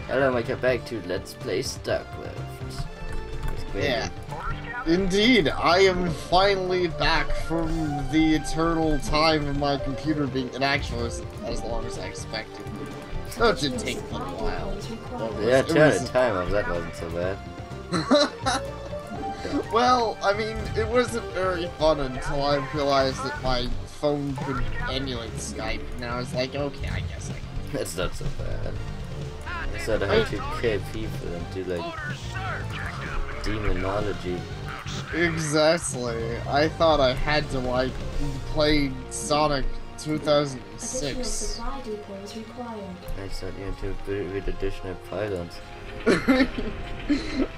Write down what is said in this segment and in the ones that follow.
Hello, welcome back to Let's Play Starcraft. Yeah, indeed, I am finally back from the eternal time of my computer being in action as long as I expected. So it did take a little while. Yeah, turn time off, that wasn't so bad. Well, I mean, it wasn't very fun until I realized that my phone could emulate Skype, and I was like, okay, I guess I can. That's not so bad. I said I had to kill people and do like demonology. Exactly. I thought I had to like play Sonic 2006. I thought you had to read additional pylons.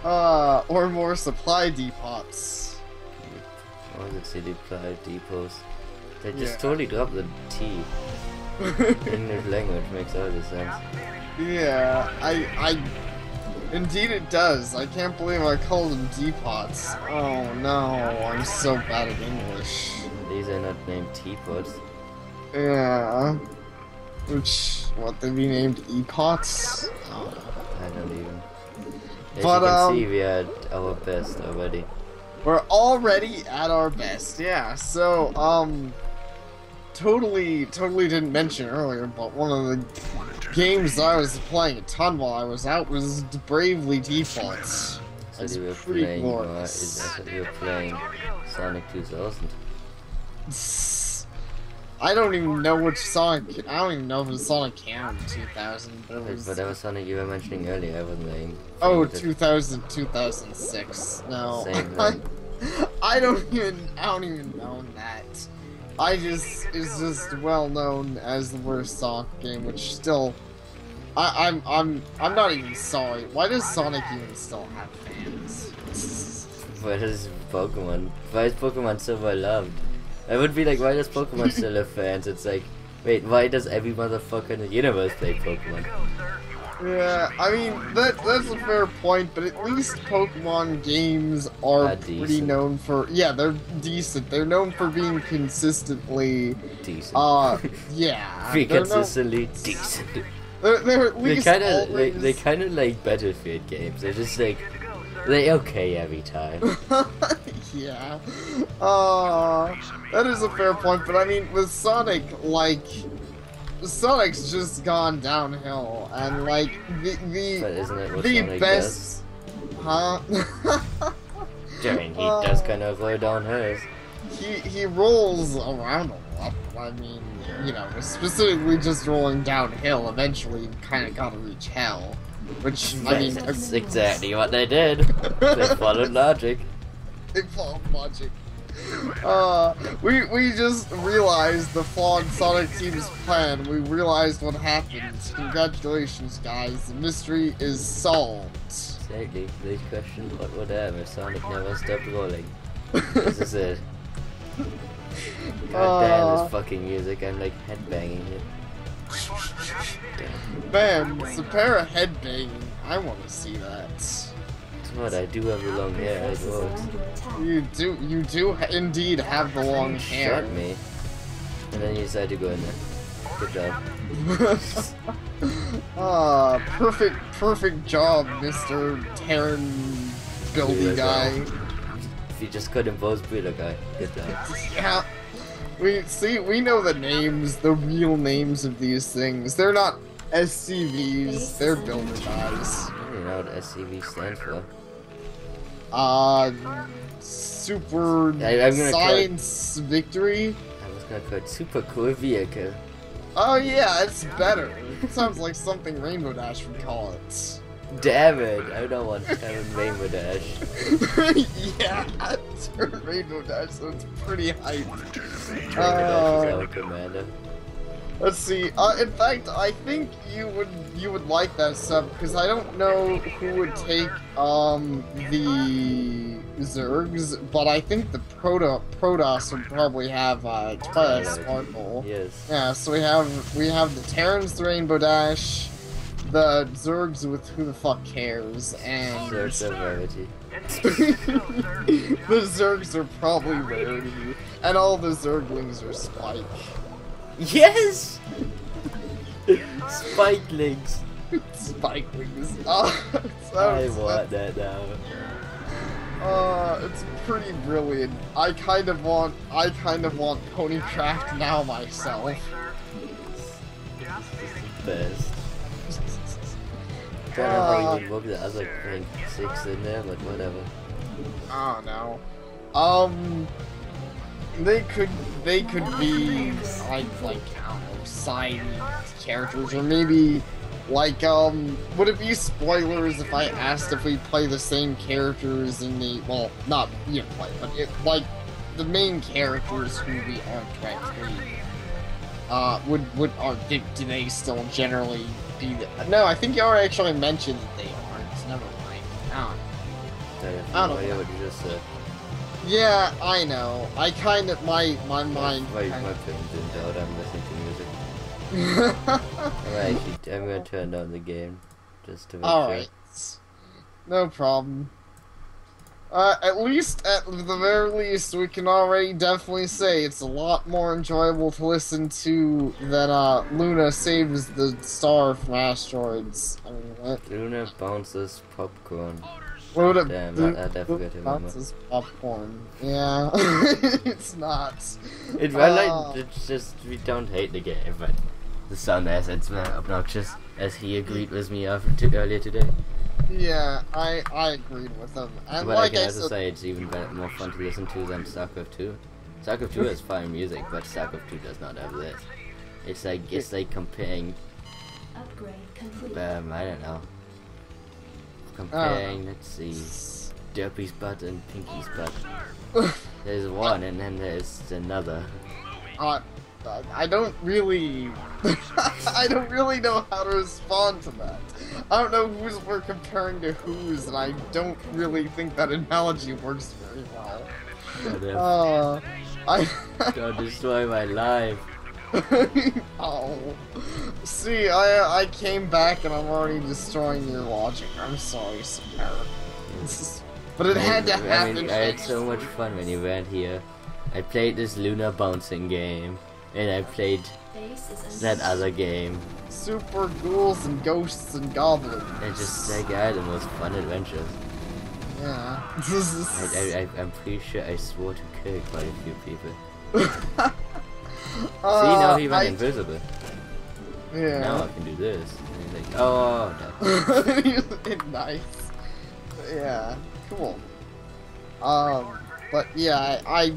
Or more supply depots. Or the city supply depots. They just totally dropped the T. English language makes all the sense. Yeah, indeed it does. I can't believe I called them depots. Oh no, I'm so bad at English. These are not named teapots. Yeah. What, they be named epots? Oh. I don't even. As But, you can see, we are at our best already. We're already at our best, yeah. So, totally didn't mention earlier, but one of the games I was playing a ton while I was out was Bravely Defaults. So you were playing, you were playing Sonic 2000. I don't even know which Sonic. I don't even know if it was Sonic Cam 2000, but it was. But that was Sonic you were mentioning earlier. I wasn't playing. Oh, 2006. No, Same thing. I don't even know that. It's just well known as the worst Sonic game, which still, I'm not even sorry. Why does Sonic even still have fans? Why is Pokemon so well loved? I would be like, why does Pokemon still have fans? It's like, wait, why does every motherfucker in the universe play Pokemon? Yeah, I mean, that's a fair point, but at least Pokemon games are pretty known for, yeah, they're decent. They're known for being consistently decent. Yeah. Be consistently decent. They're at least they kind of like Battlefield games. They're just like, they're okay every time. Yeah. That is a fair point, but I mean, with Sonic, like, Sonic's just gone downhill, and like But isn't it what the Sonic best, does? huh? I mean, he does kind of go downhill. He rolls around a lot. I mean, you know, specifically just rolling downhill. Eventually, you kind of gotta reach hell, which I mean, that's exactly what they did. They followed logic. They followed logic. We just realized the flawed Sonic team's plan. We realized what happened. Congratulations, guys. The mystery is solved. Exactly. They questioned what would happen if Sonic never stopped rolling. This is it. God damn this fucking music. I'm like headbanging it. Man, Sapare headbanging. I want to see that. What, I do have the long hair, it works. You do indeed have the long hair. Shot me. And then you decided to go in there. Good job. Perfect job, Mr. Terran buildy guy. If you just couldn't both be the guy. Good job. Yeah. We know the names, the real names of these things. They're not SCVs, they're builder guys. I don't know what SCV stands for. Super Science Victory? I was gonna call it Super Cool Vehicle. Oh yeah, it's better. It sounds like something Rainbow Dash would call it. Damn it, I don't want to have Rainbow Dash. Yeah, turn Rainbow Dash, so it's pretty hype. Commander. Let's see. In fact, I think you would like that sub because I don't know who would take the Zergs, but I think the Protoss would probably have Twilight Sparkle. Yes. Yeah. So we have the Terrans, the Rainbow Dash, the Zergs with Who the Fuck Cares, and Zergs are rarity. The Zergs are probably rarity, and all the Zerglings are Spike. Yes! Spikelings. Spike wings. I want that now. It's pretty brilliant. I kind of want Ponycraft now myself. It's the best. I don't know how you would work the other rank 6 in there, but whatever. Oh no. They could be like I don't know, side characters, or maybe like would it be spoilers if I asked if we play the same characters in the, well, not you play, but it, like the main characters who we aren't directly do they still generally be the, no, I think you already actually mentioned that they aren't. Never mind. I don't know what you just said. Yeah, I know. I kind of, my mind. My phone didn't out. I'm listening to music. I'm gonna turn down the game just to make sure. Alright. No problem. At the very least, we can already definitely say it's a lot more enjoyable to listen to than Luna saves the star from asteroids. I mean, what? Luna bounces popcorn. Damn, I definitely got to remember. Bounces popcorn. Yeah, it's not. It's just, we don't hate the game, but the sound assets were obnoxious, as he agreed with me earlier today. Yeah, I agreed with him. And but like I can I also said, say it's even more fun to listen to than Starcraft 2. Starcraft 2 has fine music, but Starcraft 2 does not have this. It's like comparing, Upgrade complete. I don't know. Comparing, let's see, Derpy's butt and Pinky's butt. There's one and then there's another. I don't really I don't really know how to respond to that. I don't know whose we're comparing to whose, and I don't really think that analogy works very well. Don't destroy my life. Oh. See, I came back and I'm already destroying your logic. I'm sorry, Sapare. But it had to happen. I had so much fun when you weren't here. I played this Luna bouncing game, and I played that other game. Super ghouls and ghosts and goblins. And just like I had the most fun adventures. Yeah. I'm pretty sure I swore to kill quite a few people. See, now he went invisible. Yeah. Now I can do this. And he's like, oh, no. Nice. Yeah, cool. But yeah, I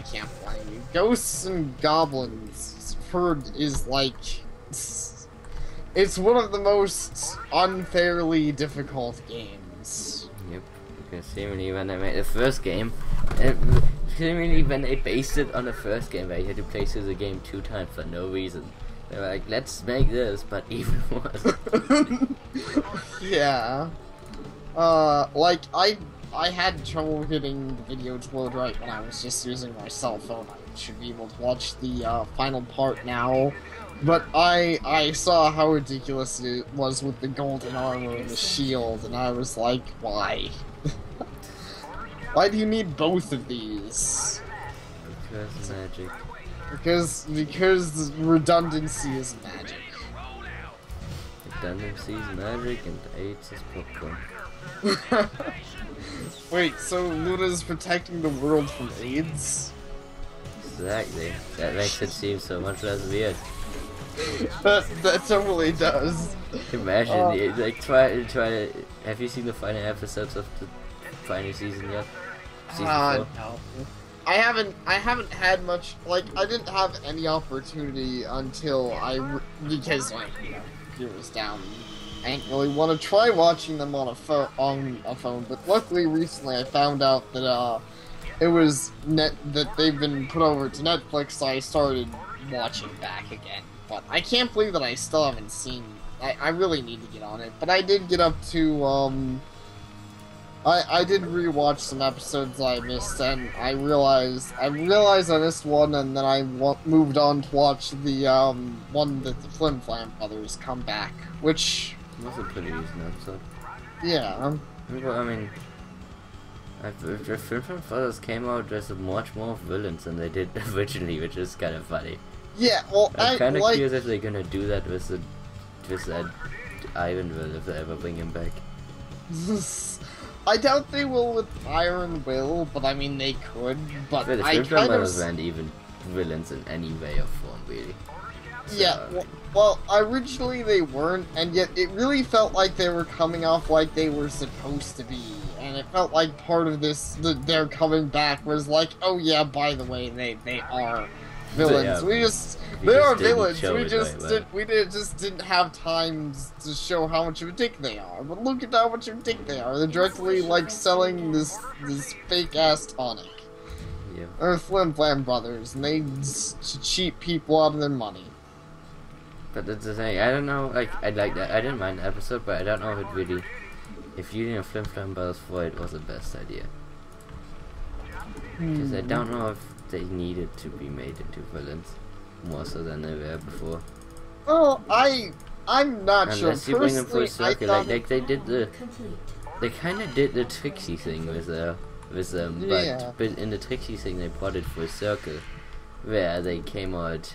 can't blame you. Ghosts and Goblins, heard, is like, it's one of the most unfairly difficult games. Yep. Because seemingly when they made the first game, seemingly when they based it on the first game, where you had to play through the game 2 times for no reason. They were like, let's make this, but even worse. Yeah. Like, I had trouble getting the video to load right when I was just using my cell phone. I should be able to watch the final part now. But I saw how ridiculous it was with the golden armor and the shield, and I was like, why? Why do you need both of these? Because magic. Because redundancy is magic. Redundancy is magic and AIDS is popcorn. Wait, so Luna's protecting the world from AIDS? Exactly. That makes it seem so much less weird. That totally does. Imagine, like, try to. Have you seen the final episodes of the final season yet? Season 4? No. I haven't had much, like, I didn't have any opportunity until because, like, you know, computer was down. I didn't really want to try watching them on a phone, but luckily recently I found out that, it was that they've been put over to Netflix, so I started watching back again. But I can't believe that I still haven't seen, I really need to get on it, but I did get up to, I did rewatch some episodes I missed, and I realized I missed one, and then I moved on to watch the one that the Flim Flam brothers come back, which was a pretty decent episode. Yeah. I mean, the Flim Flam brothers came out as much more villains than they did originally, which is kind of funny. Yeah, well, I'm kind of curious if they're gonna do that with that Iron Will if they ever bring him back. I doubt they will with Iron Will, but I mean they could. But But the I Flip kind Brothers of weren't even villains in any way or form, really. So, yeah. Well, originally they weren't, and yet it really felt like they were coming off like they were supposed to be, and it felt like part of this their coming back was like, oh yeah, by the way, they are villains. They are villains. We just didn't have time to show how much of a dick they are. But look at how much of a dick they are. They're directly like selling this fake ass tonic. Yeah. They're Flim Flam Brothers, and they cheat people out of their money. But that's the thing. I don't know. Like I like that. I didn't mind the episode, but I don't know if it really, if using a Flim Flam Brothers for it was the best idea. Because I don't know if they needed to be made into villains more so than they were before. Well, I'm not sure. Unless you bring them full Personally, circle, like they did the, they kind of did the Trixie thing with them, Yeah. but in the Trixie thing they brought it full circle, where they came out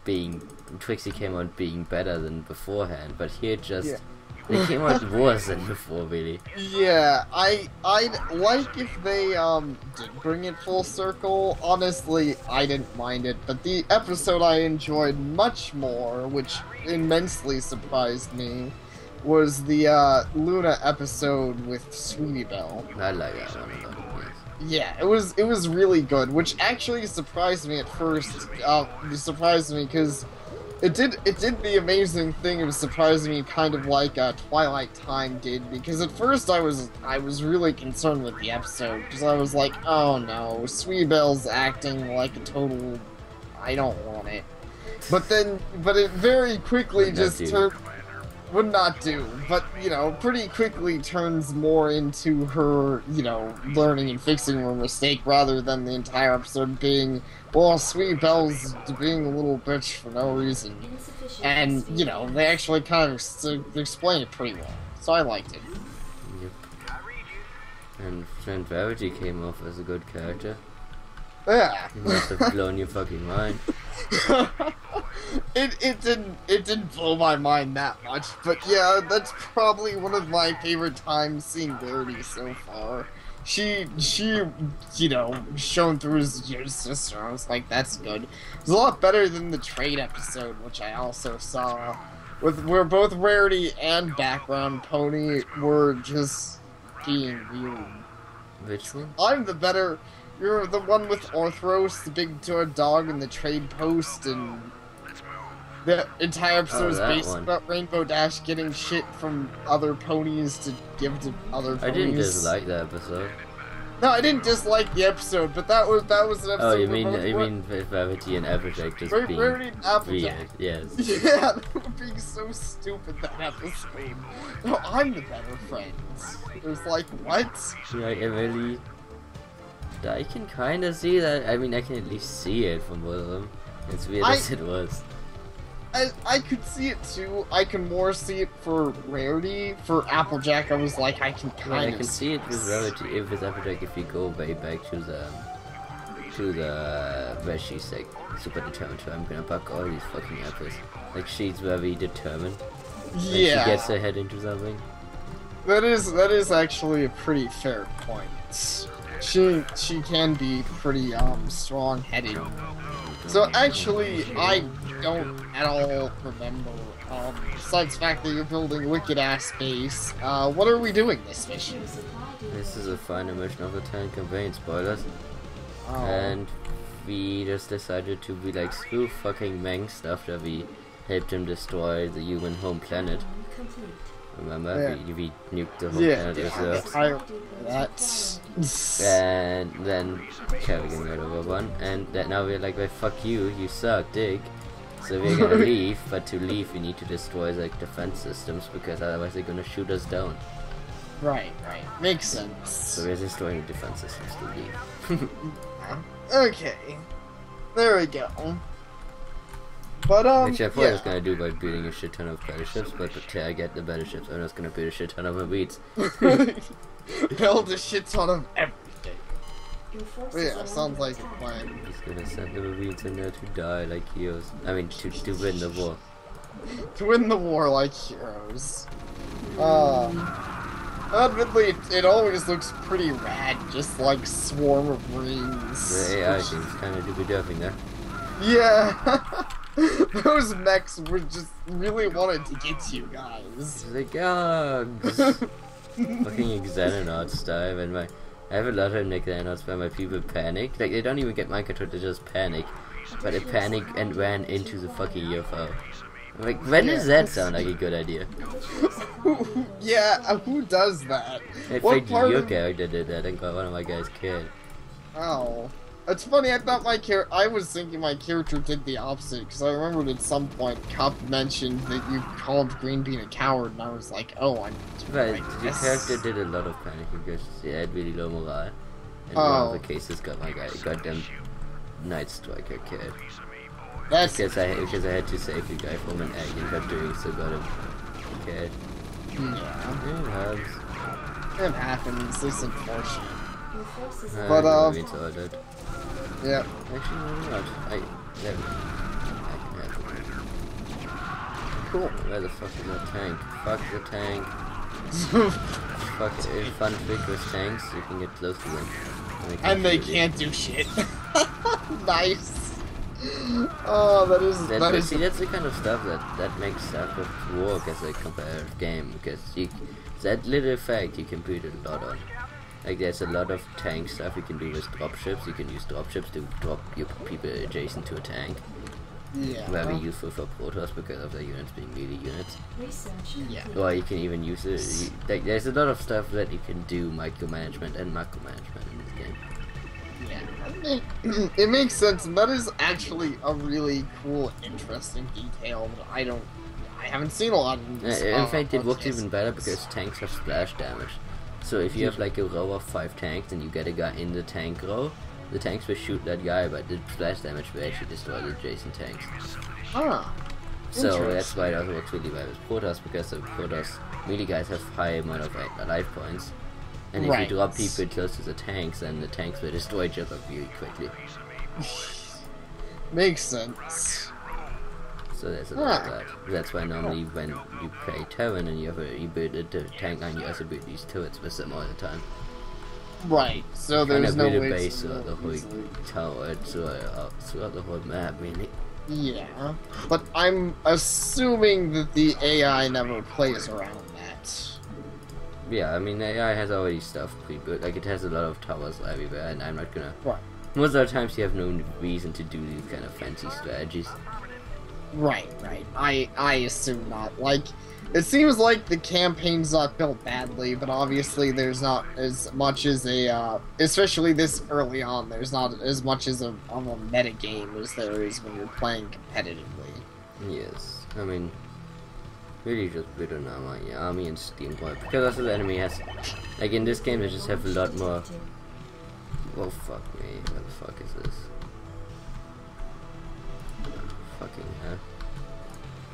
being, Trixie came out being better than beforehand, but here just they came out worse than before, really. Yeah, I'd like if they did bring it full circle. Honestly, I didn't mind it, but the episode I enjoyed much more, which immensely surprised me, was the Luna episode with Sweetie Belle. I like that one a lot. Yeah, it was really good, which actually surprised me at first. It surprised me because it did the amazing thing of surprising me, kind of like Twilight Time did. Because at first I was really concerned with the episode because I was like, oh no, Sweetie Belle's acting like a total. I don't want it. But it very quickly just turned. Would not do, but, you know, pretty quickly turns more into her, you know, learning and fixing her mistake rather than the entire episode being, well, Sweet Belle's being a little bitch for no reason. And, you know, they actually kind of explain it pretty well, so I liked it. Yep. And Verity came off as a good character. Yeah. You must have blown your fucking mind. It didn't blow my mind that much, but yeah, that's probably one of my favorite times seeing Verity so far. She you know, shone through as your sister. I was like, that's good. It's a lot better than the trade episode, which I also saw, where both Rarity and Background Pony were just being weird. Which one? I'm the better. You're the one with Orthros, the big dog, and the trade post, and the entire episode is based about Rainbow Dash getting shit from other ponies to give to other ponies. I didn't dislike that episode. No, I didn't dislike the episode, but that was an episode. Oh, you mean Verity and Applejack just being weird? Yes. Yeah, they were being so stupid that episode. No, I'm the better friend. It was like, what? Like, Emily. I can kind of see that. I mean, I can at least see it from both of them. As weird as it was. I could see it too. I can more see it for Rarity. For Applejack, I was like, I can kind of. I can see it with Rarity, with Applejack if you go way back to the where she's like super determined to, I'm gonna buck all these fucking apples. Like, she's very determined. Yeah. Like, she gets her head into something. That is actually a pretty fair point. She can be pretty strong-headed. So actually, I don't at all remember. Besides the fact that you're building a wicked-ass base, what are we doing this mission? This is a final mission of the 10 campaign, spoilers. Oh. And we just decided to be like, screw fucking Mengst after we helped him destroy the human home planet. Remember? Yeah. We nuked the whole planet Earth. I that. And then Kerrigan got over one, and now we're like, well, fuck you, you suck, dig. So we're gonna leave, but to leave we need to destroy the defense systems, because otherwise they're gonna shoot us down. Right. Makes sense. So we're destroying the defense systems to leave. Okay. There we go. But, which I thought I was gonna do by building a shit ton of battleships, but till I get the battleships, I'm just gonna build a shit ton of elites. Build a shit ton of everything. Yeah, sounds like a plan. He's gonna send the elites in there to die like heroes. I mean, to win the war. To win the war like heroes. Admittedly, it always looks pretty rad, just like swarm of rings. The AI seems kind of doofy there. Yeah, those mechs were just really wanted to get you guys. The gogs. Fucking Xenonauts dive, and I have a lot of Xenonauts where my people panic. Like, they don't even get mind control, they just panic. But they panic and ran into the fucking UFO. Like, when does that sound like a good idea? Yeah, who does that? I What think part your of- character did that and got one of my guys killed. Oh. It's funny, I thought I was thinking my character did the opposite, because I remembered at some point Cup mentioned that you called Green Bean a coward, and I was like, oh, I'm... Right, I the guess- character did a lot of panicking because he had really low morale. And one of Oh. the cases got my guy, goddamn Night Striker killed. That's... Because I had to save the guy from an egg and got doing so got him killed. Yeah. Yeah, It happens, it's unfortunate. Your forces I But, never been told that. Yeah. Actually, maybe not. I can have it. Cool. Where the fuck is that tank? Fuck the tank. Fuck it. Fun trick with tanks, you can get close to them. And they shoot you. can't do shit. Nice. Oh, See, that's the kind of stuff that makes Starcraft work as a competitive game, because that little fact you can put a lot on. Like, there's a lot of tank stuff you can do with dropships. You can use dropships to drop your people adjacent to a tank. Yeah. Very useful for Protoss because of their units being melee units. research Yeah. complete. Or you can even use it. Like, there's a lot of stuff that you can do micromanagement and macromanagement in this game. Yeah. It makes sense, and that is actually a really cool, interesting detail that I haven't seen a lot in this. In fact, it works podcast. even better because tanks have splash damage. So if you have like a row of 5 tanks and you get a guy in the tank row, the tanks will shoot that guy, but the splash damage will actually destroy the adjacent tanks. Ah. So that's why it also works really well with Protoss, because the Protoss melee guys have high amount of life points. And if Right. you drop people close to the tanks, then the tanks will destroy each other really quickly. Makes sense. So there's a lot of that. That's why normally when you play Terran and you build a tank line, you also build these turrets with them all the time. Right. So Kind there's of no build a way base to throughout the whole easily- tower, throughout the whole map, really. Yeah, but I'm assuming that the AI never plays around that. Yeah, I mean, AI has already stuff pre-built. Like, it has a lot of towers everywhere, and I'm not gonna... Right. Most of the times you have no reason to do these kind of fancy strategies. Right. I assume not. Like, it seems like the campaign's not built badly, but obviously there's not as much as a, especially this early on, there's not as much as of a meta game as there is when you're playing competitively. Yes, I mean, really just build an army and steam point. Because also the enemy has... Like, in this game they just have a lot more... Oh, fuck me. What the fuck is this? Fucking hell.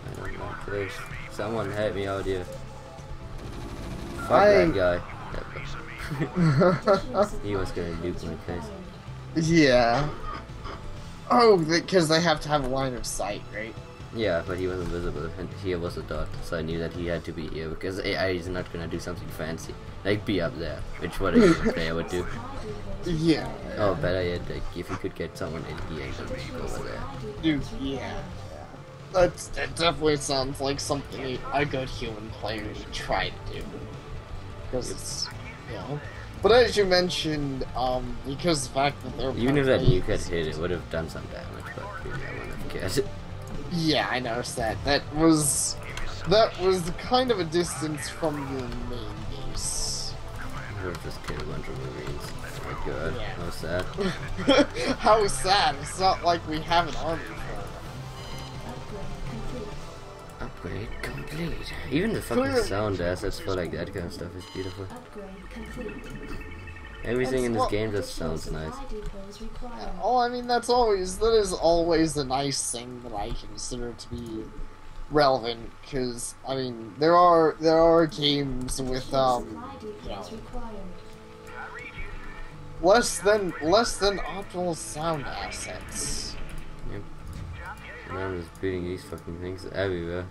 I don't like this. Someone help me out here. Fuck that guy. He was gonna nuke my place. Yeah. Oh, because they have to have a line of sight, right? Yeah, but he was invisible, and here was a dot, so I knew that he had to be here, because AI is not gonna do something fancy. Like, be up there, which what a good player would do. Yeah. Oh, better yet, like, if you could get someone in here, then you go over there. Dude, yeah. That definitely sounds like something a good human player should try to do. Because it's, you know. But as you mentioned, because the fact that they're Even if that probably- nuke had hit, it would have done some damage, but really, I wouldn't have cared. Yeah, I noticed that. That was kind of a distance from your main base. I would have just killed a bunch of Marines. Oh my god, Yeah. how sad. How sad. It's not like we have an army for Upgrade complete. Upgrade complete. Even the fucking Clear. sound assets for like that kind of stuff is beautiful. Upgrade complete. Everything in this Well, game just sounds Supply nice. depots required. Oh, I mean, that is always a nice thing that I consider to be relevant, because, I mean, there are games with, Supply you depots know, required. less than optimal sound assets. Yep. And I'm just building these fucking things everywhere.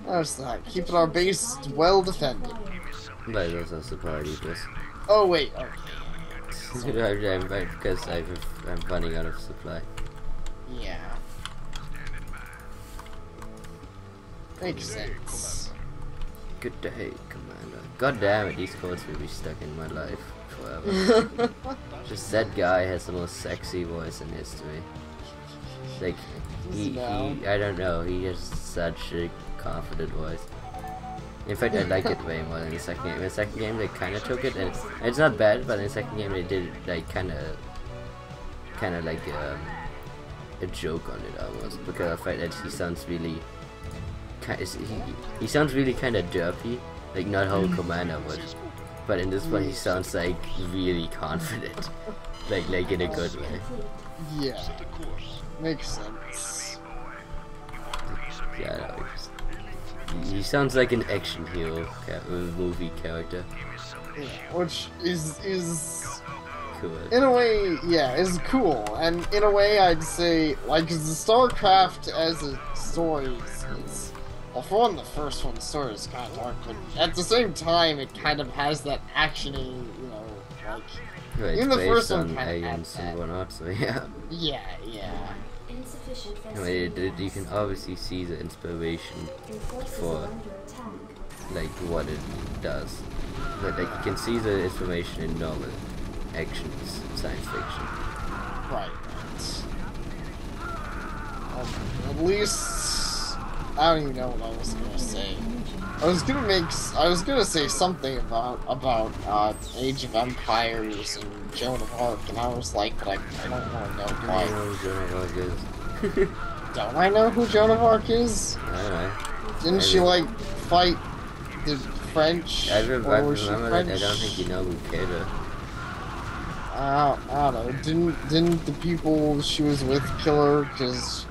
That's that. Keeping our base well defended. But those are Sapare. Oh wait. Okay. Because I'm running out of supply. Yeah. Makes sense. Good day, Commander. God damn it, these quotes will be stuck in my life forever. Just that guy has the most sexy voice in history. Like, I don't know, he has such a confident voice. In fact, I like it way more than the second game. In the second game, they kind of took it, and it's not bad, but in the second game, they did like kind of like a joke on it almost, because of the fact that he sounds really, he sounds really kind of derpy, like not how Commander would. But in this one, he sounds like really confident, like in a good way. Yeah, makes sense. Yeah, no, he sounds like an action hero movie character. Yeah, which is Cool. in a way, yeah, is cool. And in a way, I'd say, like, 'cause the Starcraft as a story is, well, for one, the first one, the story is kind of dark, but at the same time, it kind of has that actiony, you know, like, Right, even the based first one on kind of had aliens that. and whatnot, so yeah. Yeah, yeah. Insufficient I mean, you can obviously see the inspiration for like what it does. But like you can see the inspiration in normal actions, science fiction. Right. At least I don't even know what I was gonna say. I was gonna say something about Age of Empires and Joan of Arc, and I was like, I don't want to know I why. don't know who Joan of Arc is. Don't I know who Joan of Arc is? I don't know. Didn't she like fight the French? I Or was she remember that. I French? don't think you know who killed her. I don't know. Didn't the people she was with kill her because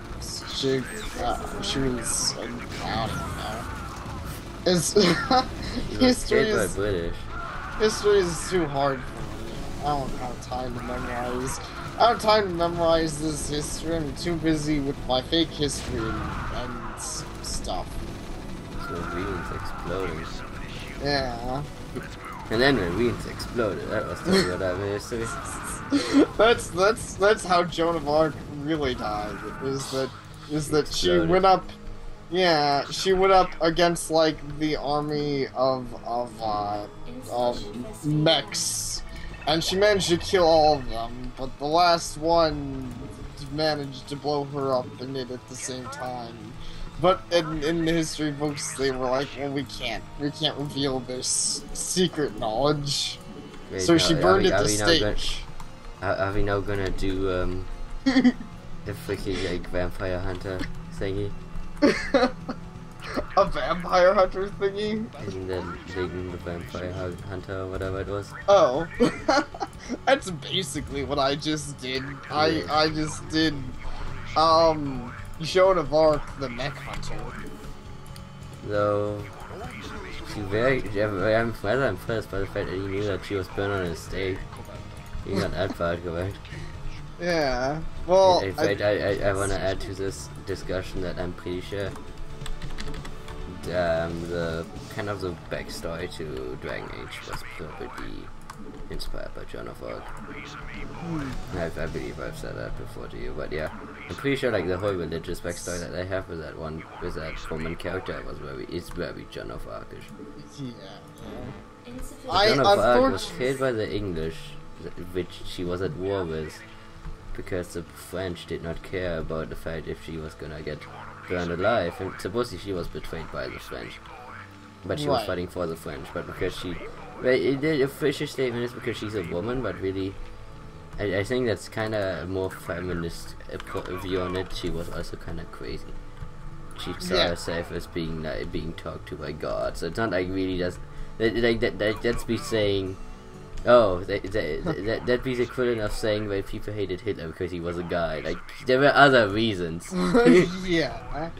she was I don't even know. It's history Killed by is British. history is too hard for me. I don't have time to memorize. I don't have time to memorize this history. I'm too busy with my fake history and stuff. So Venus exploding. Yeah. And then when Venus exploded, that was the what I history. That's how Joan of Arc really died. Is that she Exploded. went up? Yeah, she went up against like the army of mechs, and she managed to kill all of them. But the last one managed to blow her up and it at the same time. But in the history books, they were like, well, we can't reveal this secret knowledge. Wait, So no, she burned at the we now gonna- stake. Are we now gonna do the freaking like vampire hunter thingy? A vampire hunter thingy? And then leading the vampire hunter or whatever it was. Oh. That's basically what I just did. I just did, Joan of Arc, the mech hunter. So, I'm rather impressed by the fact that you knew that she was burned on a stake. You got that part correct. Yeah. Well, In fact, I want to add to this discussion that I'm pretty sure the kind of the backstory to Dragon Age was probably inspired by Joan of Arc. I believe I've said that before to you, but yeah, I'm pretty sure like the whole religious backstory that they have with that woman character is very Joan of Arc-ish. yeah. Joan of Arc was killed by the English, which she was at war with, because the French did not care about the fact if she was gonna get burned alive, and supposedly she was betrayed by the French, but she was Right. fighting for the French. But because the official statement is because she's a woman, but really, I think that's kind of a more feminist view on it. She was also kind of crazy. She saw Yeah. herself as being talked to by God, so it's not like really that's that's be saying. Oh, that'd be the equivalent of saying why people hated Hitler because he was a guy. Like, there were other reasons. Yeah.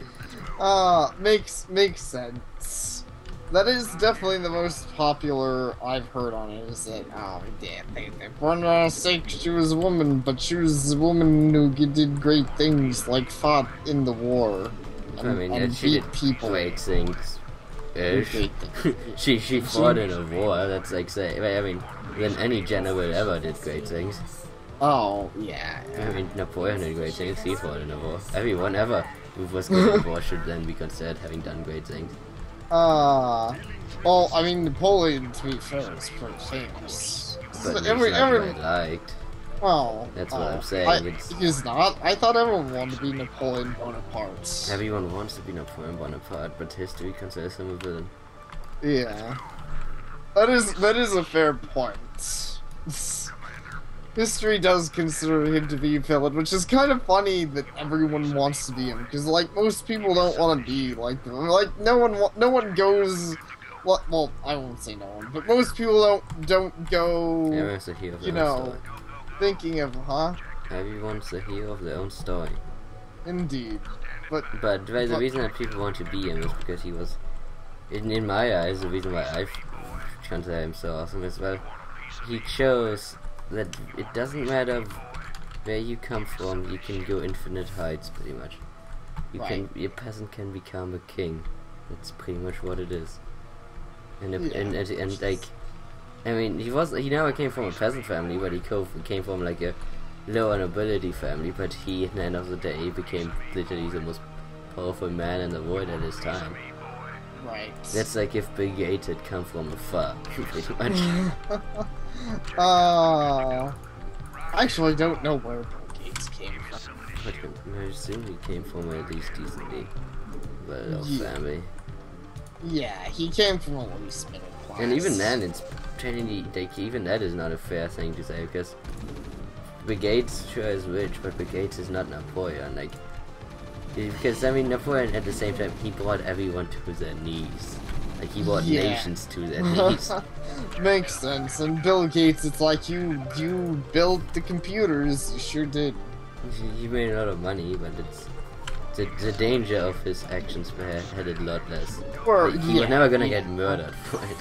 Makes sense. That is definitely the most popular I've heard on it, is that, oh, damn, they burned her on a stake. She was a woman, but she was a woman who did great things, like fought in the war. I mean, and she beat did people. great things. Ish. Great things. she fought in a war. That's like say. I mean, than any general ever did great things. Oh yeah. I mean, Napoleon did great things. He fought in a war. Everyone ever who was good in war should then be considered having done great things. Well, I mean, Napoleon, to be fair, is pretty famous. But Every, he's not every, quite liked. well, That's what I'm saying. He's not. I thought everyone wanted to be Napoleon Bonaparte. Everyone wants to be Napoleon Bonaparte, but history considers him a villain. Yeah, that is a fair point. History does consider him to be a villain, which is kind of funny that everyone wants to be him, because like most people don't want to be like them. Like no one goes. Well, I won't say no one, but most people don't go. Everyone's the hero of You their own know, story. thinking of, huh? Everyone's the hero of their own story. Indeed, but But the reason that people want to be him is because he was, in my eyes, the reason why I consider him so awesome is, well, he shows that it doesn't matter where you come from, you can go infinite heights, pretty much. A peasant can become a king. That's pretty much what it is. And like, I mean, he never came from a peasant family, but he came from like a lower nobility family, but he, at the end of the day, became literally the most powerful man in the world at his time. right. That's like if Bill Gates had come from afar, pretty much. I actually don't know where Bill Gates came from. But I assume he came from at least decently well-off Yeah. family. Yeah, he came from a least middle class. And even then, it's technically, like, even that is not a fair thing to say, because Bill Gates sure is rich, but Bill Gates is not Napoleon, like, because, I mean, Napoleon, at the same time, he brought everyone to their knees. Like, he brought nations to their knees. Makes sense. And Bill Gates, it's like, you built the computers, you sure did. He made a lot of money, but it's the danger of his actions had a lot less. Or, Like, he was never gonna get murdered for it.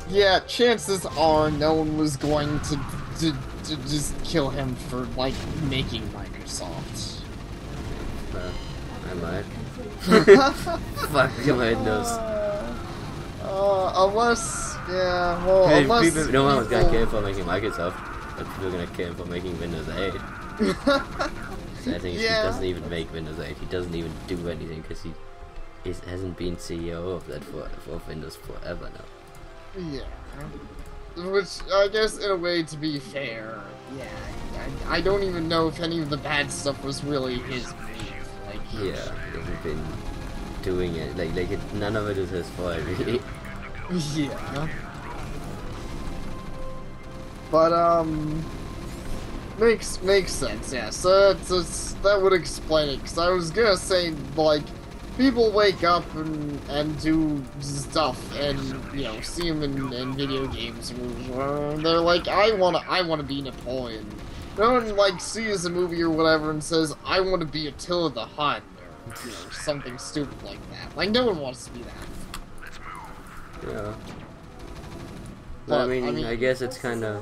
Yeah, chances are no one was going to just kill him for, like, making Microsoft. I might. Fuck, my nose. Unless, yeah, well, Hey, unless... no one was gonna kill him for making Microsoft, but people are gonna kill him for making Windows 8. So I think Yeah. he doesn't even make Windows 8. He doesn't even do anything because he hasn't been CEO of that for Windows forever now. Yeah. Which, I guess, in a way, to be fair, yeah, I don't even know if any of the bad stuff was really his move. Like, Yeah, he hasn't been doing it. None of it is his fault, really. yeah. But, makes sense, yeah. So that would explain it, because I was gonna say, like, people wake up and do stuff and, you know, see him in video games and they're like, I wanna be Napoleon. No one, like, sees a movie or whatever and says, I want to be Attila the Hun, or, you know, something stupid like that. Like, no one wants to be that. Yeah. But, I mean, I guess it's kind of.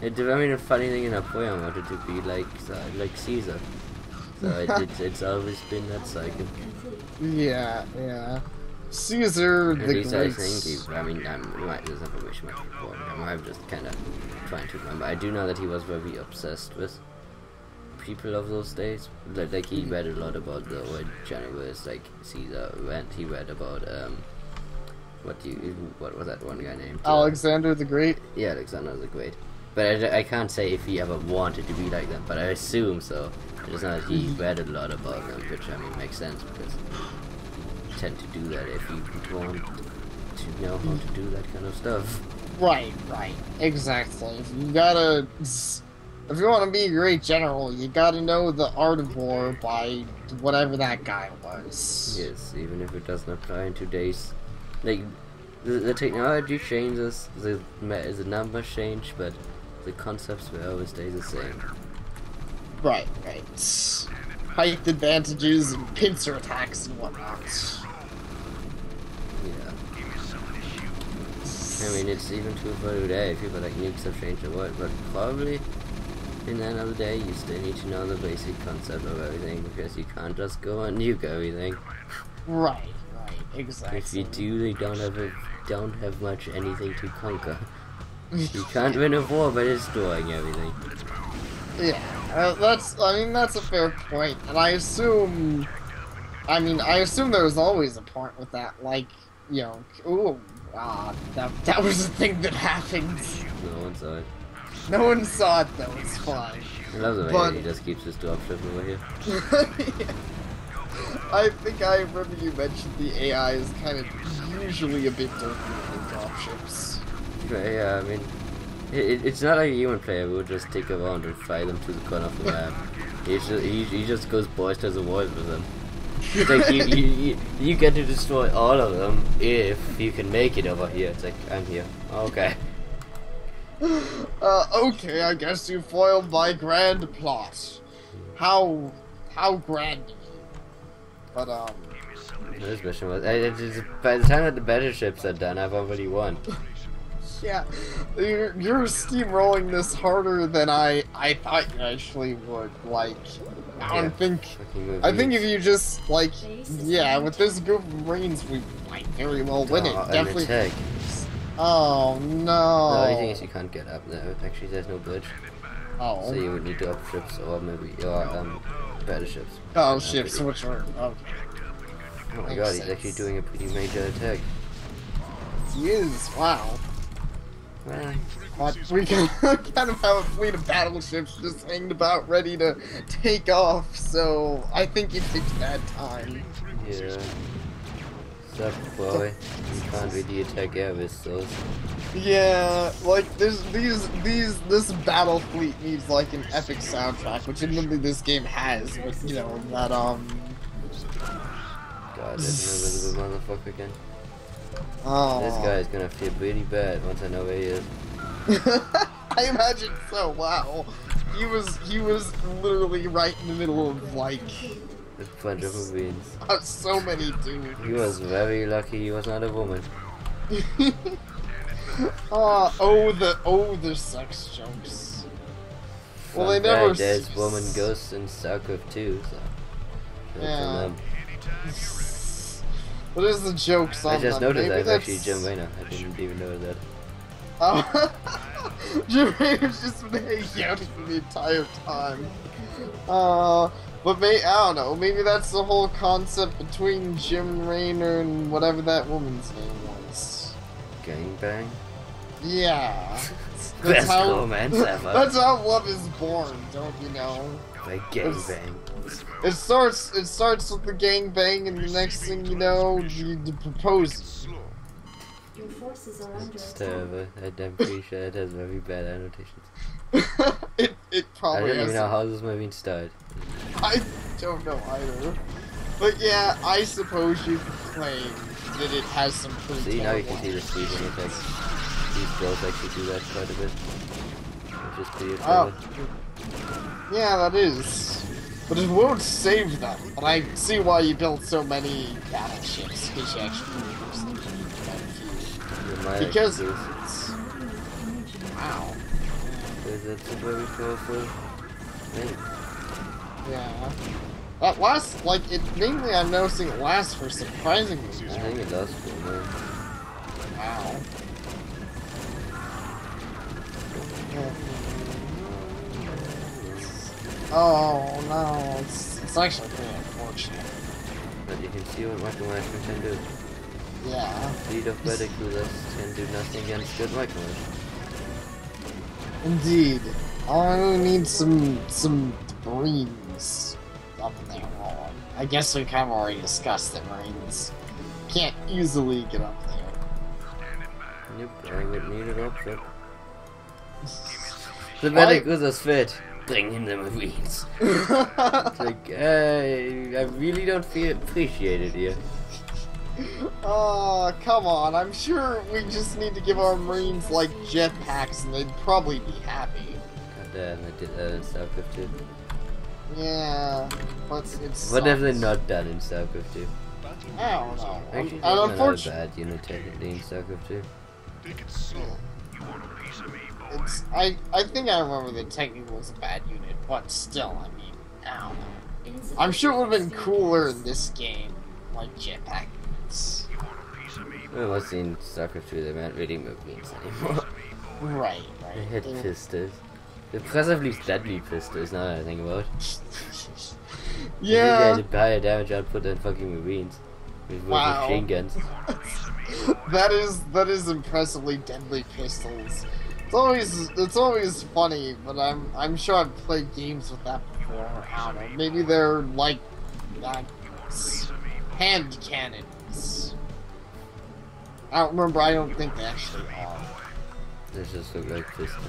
I mean, the funny thing in Napoleon wanted to be like Caesar. So it's always been that cycle. Yeah. Caesar At the least I Great. think I mean, there's information much before. I'm just kind of trying to remember. I do know that he was very obsessed with people of those days. Like he read a lot about the old generals, like Caesar. He read about what was that one guy named? Alexander the Great. Yeah, Alexander the Great. But I can't say if he ever wanted to be like that, but I assume so. I just know that he read a lot about them, which, I mean, makes sense, because you tend to do that if you want to know how to do that kind of stuff. Right, exactly. If you want to be a great general, you gotta know the art of war by whatever that guy was. Yes, even if it doesn't apply in today's... Like, the technology changes, the numbers change, but the concepts will always stay the same. Right. Height advantages and pincer attacks and whatnot. Yeah. I mean, it's even true for today. People like nukes have changed the world, but probably in the end of the day, you still need to know the basic concept of everything because you can't just go and nuke everything. Right, exactly. If you do, they don't have much anything to conquer. You can't win a war by destroying everything. Yeah, that's a fair point, and I assume there was always a point with that, like, you know, ooh, that was a thing that happened. No one saw it. No one saw it though, it's fine. I love the way he just keeps his dropship over here. Yeah. I think I remember you mentioned the AI is kind of usually a bit different than dropships. Yeah, I mean, it's not like a human player who would just take around and fire them to the corner of the map. He just goes boys to the wall with them. It's like you get to destroy all of them if you can make it over here. It's like, I'm here. Okay. Okay, I guess you foiled my grand plot. How grand. But this mission was. By the time that the battleships are done, I've already won. Yeah, you're steamrolling this harder than I thought you actually would. Like, I think if you just like, yeah, with this group of Marines, we might very well win it. Definitely. Attack. Oh no. The only thing is you can't get up there. Actually, there's no bridge. Oh. So you would need to up ships or maybe battleships. Oh, ships, which are okay. Oh my god, he's actually doing a pretty major attack. He is. Wow. Well, But we can kind of have a fleet of battleships just hanging about ready to take off, so I think you picked that time. yeah. Sup, boy? You can't really attack air missiles. Yeah, like this battle fleet needs like an epic soundtrack, which admittedly this game has, but you know, that God, there's another motherfucker again. Oh. This guy is gonna feel pretty bad once I know where he is. I imagine so. Wow, he was literally right in the middle of like A bunch of Marines. so many dudes. He was very lucky he was not a woman. The sex jokes. Well, they Fun never. fact, there's woman ghosts in Starcraft too, so. Yeah. What is the jokes on I just them? noticed Maybe that's actually that's- Jim Raynor. I didn't even know that. Oh, Jim Raynor's just been hanging out for the entire time. But I don't know. Maybe that's the whole concept between Jim Raynor and whatever that woman's name was. Gangbang? Yeah. Best romance ever. That's how love is born, don't you know? By gangbang. It starts with the gangbang, and the next thing you know, the proposal. Your forces are under It's attack. terrible. I'm pretty sure it has very bad annotations. it I probably don't even has. know how this movie started. I don't know either. But yeah, I suppose you could claim that it has some pretty See, now you can terrible see the speed when it takes. These girls actually do that quite a bit. Which is pretty Oh. exciting. Yeah, that is. But it won't save them. And I see why you built so many battleships, because you actually use them quite a few. Because wow. That's a very powerful thing. Yeah. That lasts, like, mainly I'm noticing it lasts for surprisingly I long. think it does for me. Wow. Oh no, it's actually pretty unfortunate. But you can see what micromanagement can do. Yeah. Fleet of battlecruisers can do nothing against good micromanagement. Indeed. I really need some Marines up in there. Well, I guess we kind of already discussed that Marines can't easily get up there. Yep, I would need an outfit. The battlecruisers fit. Bring in the Marines. It's like, I really don't feel appreciated here. Oh, come on. I'm sure we just need to give our Marines, like, jetpacks and they'd probably be happy. God damn, I did that in Starcraft 2. Yeah, but it's. What have they not done in Starcraft 2? I don't know. Actually, And not a unfortunately. bad unit technically in Starcraft 2. I think I remember the Technic was a bad unit, but still, I mean, I don't know. I'm sure it would have been cooler in this game, like jetpack units. Well, what's in Starcraft 2, they weren't really movies anymore. Right. They had pistols. Impressively deadly pistols, now that I think about it. Yeah. They had a higher damage output than fucking Marines. With Wow. machine guns. that is impressively deadly pistols. It's always funny, but I'm sure I've played games with that before. I don't know. Maybe they're like hand cannons. I don't remember. I don't think they actually are. They just look like pistols.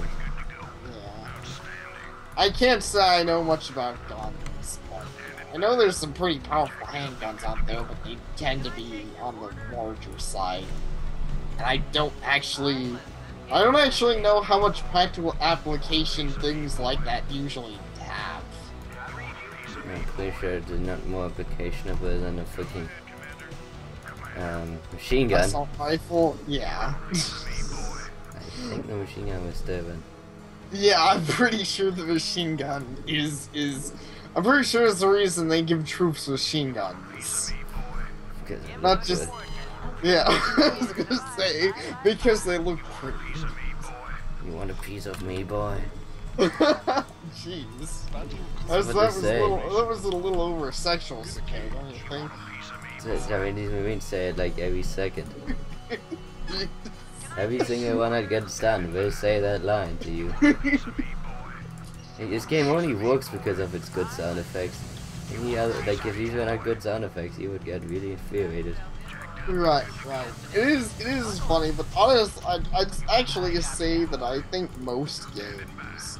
Yeah. I can't say I know much about guns, but I know there's some pretty powerful handguns out there, but they tend to be on the larger side. And I don't actually know how much practical application things like that usually have. I'm pretty sure there's not more application of it than a fucking machine gun. Assault rifle, yeah. I think the machine gun was there, but Yeah, I'm pretty sure the machine gun is. I'm pretty sure it's the reason they give troops machine guns. because it Not looked just. good. Yeah, I was gonna say because they look pretty. You want a piece of me, boy? Jeez, that was a little over sexual, okay, don't you think? I mean, these Marines say it like every second. Every single one that gets done will say that line to you. This game only works because of its good sound effects. Any other, like, if these were not good sound effects, you would get really infuriated. Right. It is funny, but honestly, I'd actually say that I think most games,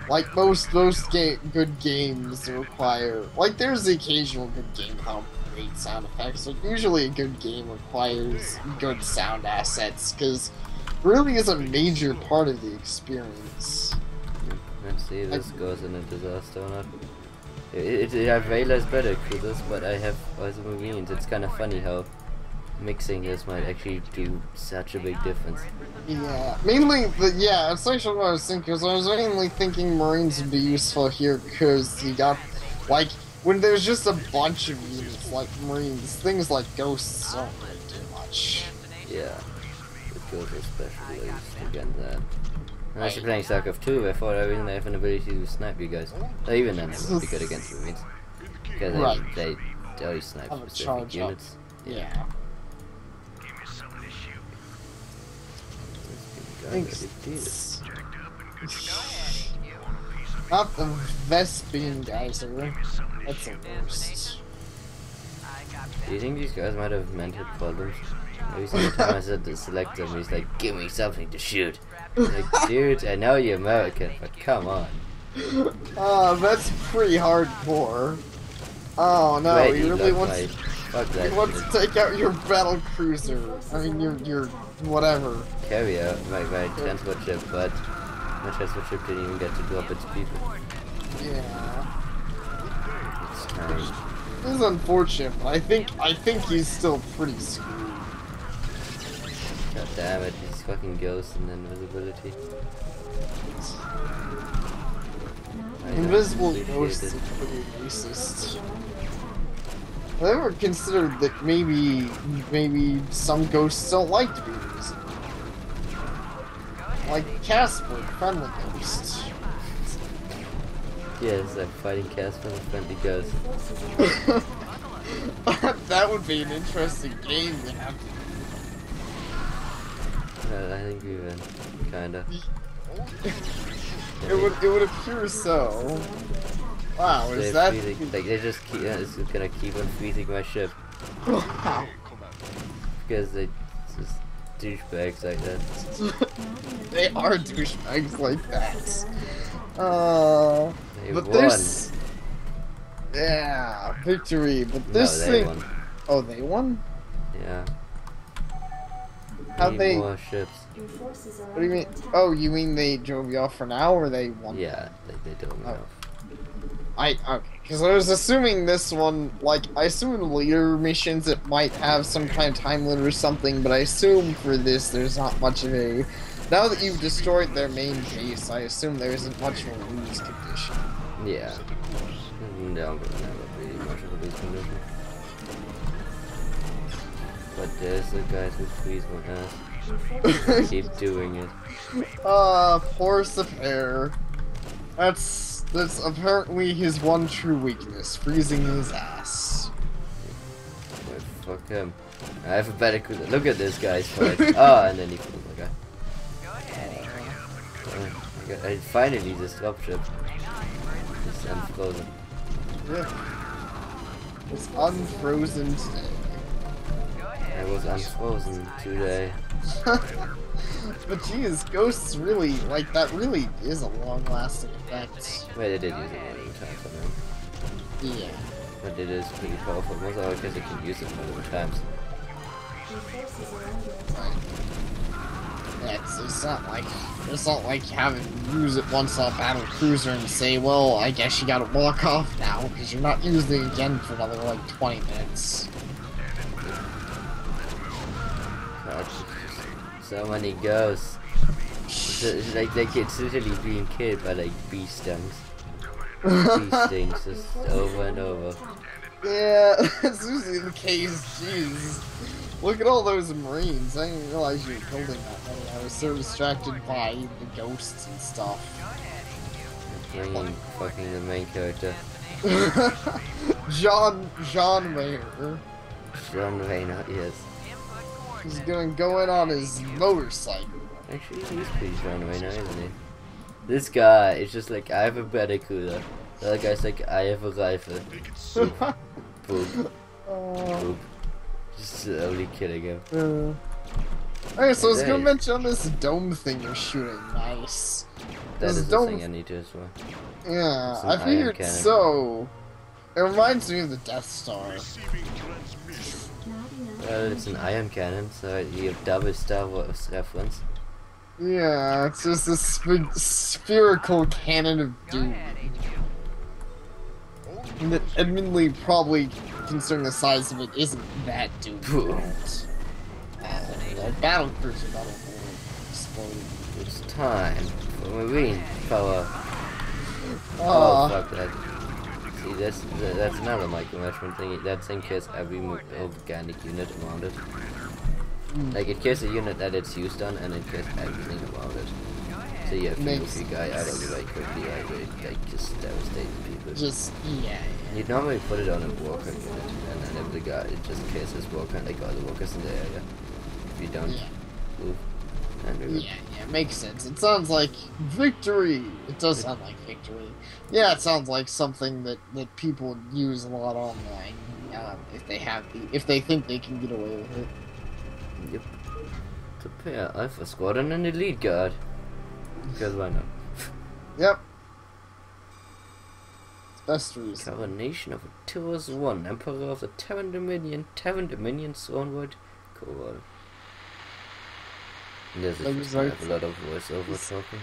like most good games require, like there's the occasional good game without great sound effects, but usually a good game requires good sound assets, because really is a major part of the experience. Let's see if this goes in a disaster or not. I have way less battlecruisers, but I have also Marines. It's kind of funny how mixing this might actually do such a big difference. Yeah, mainly, it's actually what I was thinking, because I was mainly thinking Marines would be useful here, because you got, like, when there's just a bunch of units like Marines, things like Ghosts don't really do much. Yeah, it goes especially against that. Unless you're playing Starcraft 2, I thought I wouldn't have an ability to snipe you guys. Or even then, it would be good against Marines. Because they always snipe Have a specific charge units. up. Yeah. Not the Vespine geyser. That's the worst. Do you think these guys might have mental problems? Every single time I said to select them, he's like, give me something to shoot. Like, dude, I know you're American, but come on. That's pretty hardcore. Oh no, Wait, he really wants. like, fuck that He wants shit. to take out your battle cruiser. I mean, your whatever. Carrier, my transport ship, but my transport ship didn't even get to drop its people. Yeah. It's time. This is unfortunate, but I think he's still pretty screwed. God damn it, these fucking ghosts and invisibility. Invisible appreciate ghosts it. are pretty racist. I never considered that maybe some ghosts don't like to be invisible. Like Casper, friendly ghost. Yes, I'm fighting Casper with friendly ghosts. That would be an interesting game to have. I think we win, kinda. It would appear so. Wow, is that? Freezing, like they just keep, it's gonna keep on freezing my ship Wow. because they just douchebags like that. They are douchebags like that. They But won. there's. Yeah, victory. But this No, they thing. won. Oh, they won? Yeah. How'd Need they? more ships. Your forces are What do you mean? under attack. Oh, you mean they drove you off for now, or they won? Yeah, they don't Oh. know. Okay, because I was assuming this one, like, I assume in later missions it might have some kind of time limit or something, but I assume for this there's not Now that you've destroyed their main base, I assume there isn't much of a lose condition. Yeah. No, but never really much of a lose condition. But there's the guys who freeze my ass. Keep doing it. Poor Sapare. That's apparently his one true weakness, freezing his ass. Well, fuck him. I have a better crew. Look at this guy's fight. Oh, and then he killed my guy. I finally this dropship. It's unfrozen. Yeah. It's unfrozen today. I was unfrozen today. But geez, ghosts really, like, that really is a long-lasting effect. Well, they did use it multiple times on them. Yeah. But it is pretty powerful. Most of because they can use it multiple times. Your forces are under attack. Right. Yeah, it's not like having to use it once on a battle cruiser and say, well, I guess you gotta walk off now, because you're not using it again for another, like, 20 minutes. God, so many ghosts. It's like they get literally being killed by like bee stings. Bee stings just over and over. Yeah, it's usually the case. Jeez. Look at all those Marines. I didn't realize you were building that many. I was so distracted by the ghosts and stuff. Bringing fucking the main character. John Rayner. John Rayner, yes. He's gonna go in on his motorcycle. Actually, he's pretty John Rayner, isn't he? This guy is just like, I have a battlecruiser. The other guy's like, I have a rifle. Boop. Boop. Boop. Just slowly killing him. Alright, so I was gonna mention this dome thing you're shooting. Nice. That This is the dome. thing I need to as well. Yeah, Some I iron figured cannon. so. It reminds me of the Death Star. Not enough. Well, it's an iron cannon, so you have double Star Wars reference. Yeah, it's just a spherical cannon of doom. And that, admittedly, probably considering the size of it, isn't that doom. That battle cruiser battle will explode. It's time for marine power. Oh fuck that. See, that's another micromanagement thing. That thing kills every organic unit around it. Like, it kills a unit that it's used on, and it kills everything around it. So yeah, if you move your guy out of the way quickly, like just devastate people. Just, yeah. You'd normally put it on a walker unit, and then if the guy, it just kills his walker and like all the walkers in the area. If you don't move, and move. Yeah, makes sense. It sounds like victory. It does sound like victory. Yeah, it sounds like something that people use a lot online. If they think they can get away with it. Yep. Prepare Alpha Squad and an Elite Guard. Because why not? Yep. It's best reason. Coronation of Attila's One, Emperor of the Terran Dominion, Throne World, Cool. This is just I have a lot of voiceover talking.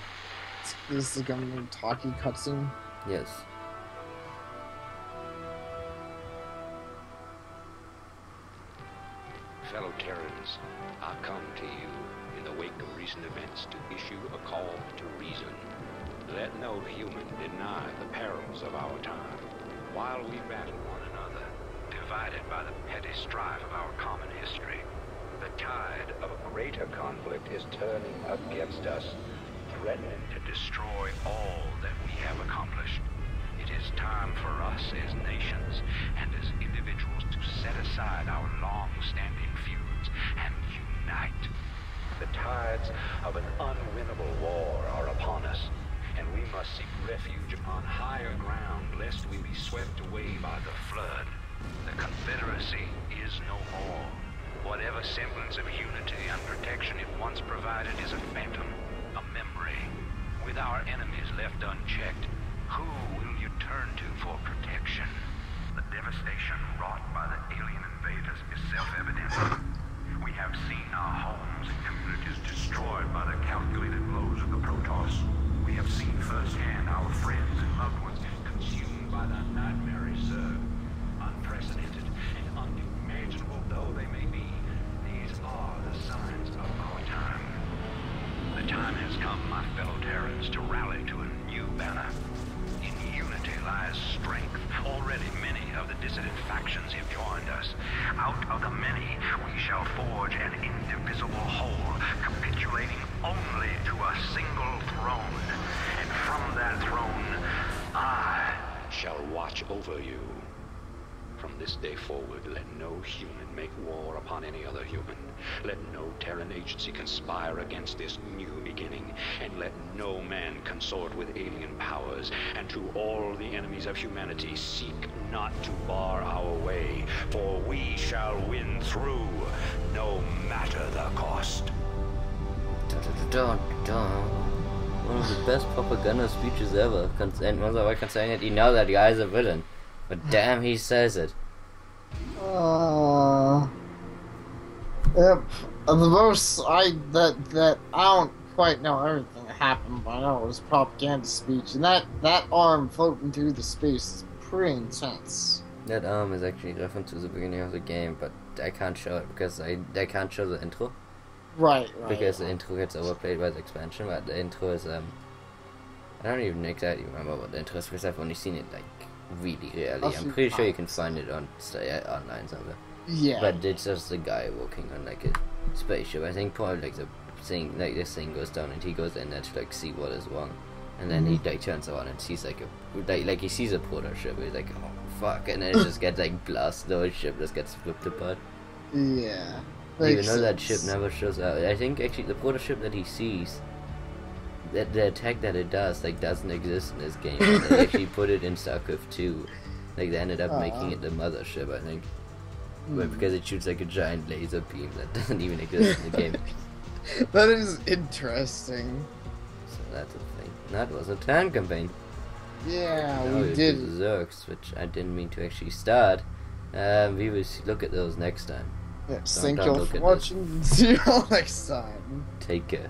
Is the government talkie cutscene? Yes. Fellow Terrans, I come to you in the wake of recent events to issue a call to reason. Let no human deny the perils of our time. While we battle one another, divided by the petty strife of our common history, the tide of a greater conflict is turning against us, threatening to destroy all that we have accomplished. It is time for us as nations and as individuals to set aside our long-standing feuds and unite. The tides of an unwinnable war are upon us, and we must seek refuge upon higher ground lest we be swept away by the flood. The Confederacy is no more. Whatever semblance of unity and protection it once provided is a phantom, a memory. With our enemies left unchecked, who will you turn to for protection? The devastation wrought by the alien invaders is self-evident. We have seen our homes and communities destroyed by the calculated blows of the Protoss. We have seen firsthand our friends and loved ones consumed by the nightmare reserve. Unprecedented and unimaginable though they may be, these are the signs of our time. The time many, we shall forge an indivisible whole, capitulating only to a single throne. And from that throne, I shall watch over you. From this day forward, let no human make war upon any other human. Let no Terran agency conspire against this new beginning. And let no man consort with alien powers. And to all the enemies of humanity, seek not to bar our way, for we shall win through, no matter the cost. One of the best propaganda speeches ever. And once I can say it, you know that guy's a villain. But damn, he says it. Yep. The most that I don't quite know everything that happened, but I know it was a propaganda speech, and that arm floating through the space is pretty intense. That arm is actually reference to the beginning of the game, but I can't show it because I can't show the intro. Right. Because the intro gets overplayed by the expansion, but the intro is I don't even exactly remember what the intro is because I've only seen it like really rarely. I'm pretty sure you can find it on online somewhere. Yeah. But it's just a guy walking on like a spaceship. I think probably like this thing goes down and he goes in there to like see what is wrong, and then he like turns around and sees like he sees a proto ship. He's like, oh fuck, and then it just gets like blasted. The whole ship just gets flipped apart. Yeah. Even though that ship never shows up, I think actually the proto ship that he sees, that the attack that it does like doesn't exist in this game. They actually put it in Starcraft 2. Like they ended up making it the mothership, I think. But because it shoots like a giant laser beam that doesn't even exist in the game. That is interesting. So that's a thing. That was a Terran campaign. Yeah, Now we to did. the Zergs, which I didn't mean to actually start. We will look at those next time. Yeah, Don't thank y'all look for at watching. See y'all next time. Take care.